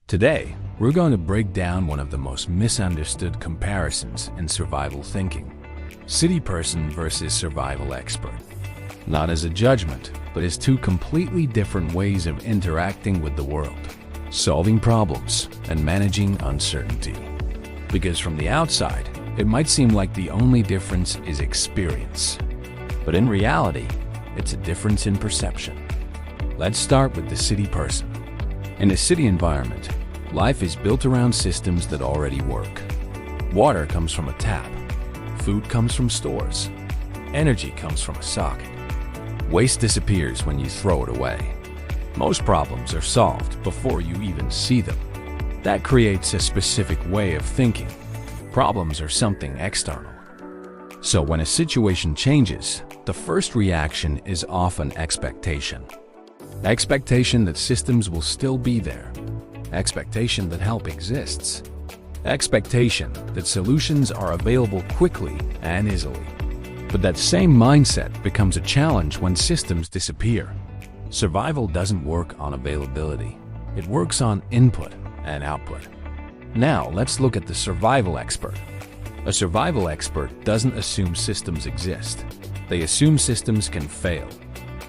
Today, we're going to break down one of the most misunderstood comparisons in survival thinking: city person versus survival expert. Not as a judgment, but as two completely different ways of interacting with the world, solving problems, and managing uncertainty. Because from the outside, it might seem like the only difference is experience. But in reality, it's a difference in perception. Let's start with the city person. In a city environment, life is built around systems that already work. Water comes from a tap. Food comes from stores. Energy comes from a socket. Waste disappears when you throw it away. Most problems are solved before you even see them. That creates a specific way of thinking. Problems are something external. So when a situation changes, the first reaction is often expectation. Expectation that systems will still be there. Expectation that help exists. Expectation that solutions are available quickly and easily. But that same mindset becomes a challenge when systems disappear. Survival doesn't work on availability. It works on input and output. Now let's look at the survival expert. A survival expert doesn't assume systems exist. They assume systems can fail.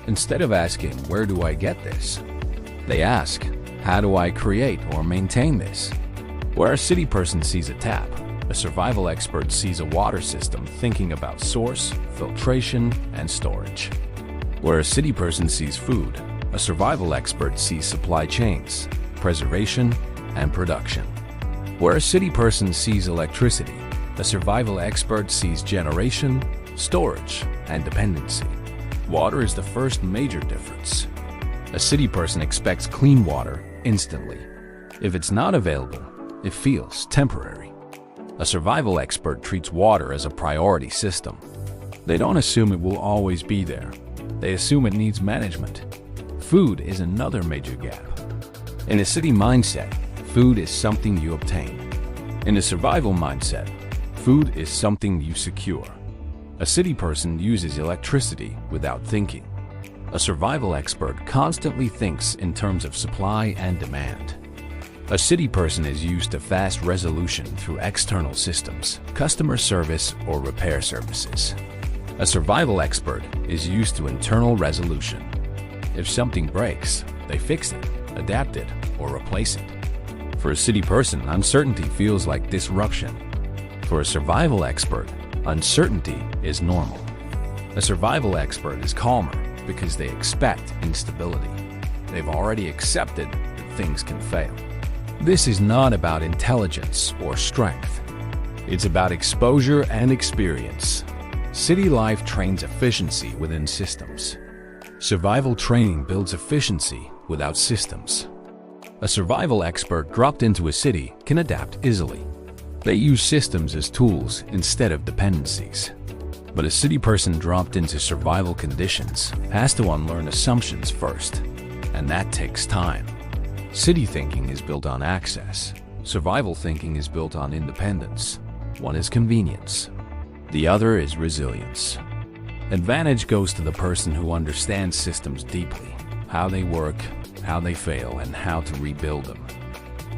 Instead of asking, "Where do I get this?" they ask, "How do I create or maintain this?" Where a city person sees a tap, a survival expert sees a water system thinking about source, filtration, and storage. Where a city person sees food, a survival expert sees supply chains, preservation, and production. Where a city person sees electricity, a survival expert sees generation, storage, and dependency. Water is the first major difference. A city person expects clean water instantly. If it's not available, it feels temporary. A survival expert treats water as a priority system. They don't assume it will always be there. They assume it needs management. Food is another major gap. In a city mindset, food is something you obtain. In a survival mindset, food is something you secure. A city person uses electricity without thinking. A survival expert constantly thinks in terms of supply and demand. A city person is used to fast resolution through external systems, customer service, or repair services. A survival expert is used to internal resolution. If something breaks, they fix it, adapt it, or replace it. For a city person, uncertainty feels like disruption. For a survival expert, uncertainty is normal. A survival expert is calmer because they expect instability. They've already accepted that things can fail. This is not about intelligence or strength. It's about exposure and experience. City life trains efficiency within systems. Survival training builds efficiency without systems. A survival expert dropped into a city can adapt easily. They use systems as tools instead of dependencies. But a city person dropped into survival conditions has to unlearn assumptions first, and that takes time. City thinking is built on access. Survival thinking is built on independence. One is convenience. The other is resilience. Advantage goes to the person who understands systems deeply, how they work, how they fail, and how to rebuild them.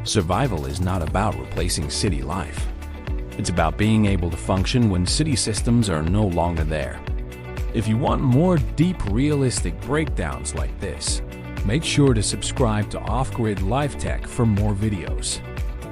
Survival is not about replacing city life. It's about being able to function when city systems are no longer there. If you want more deep, realistic breakdowns like this, make sure to subscribe to Off Grid Life Tech for more videos.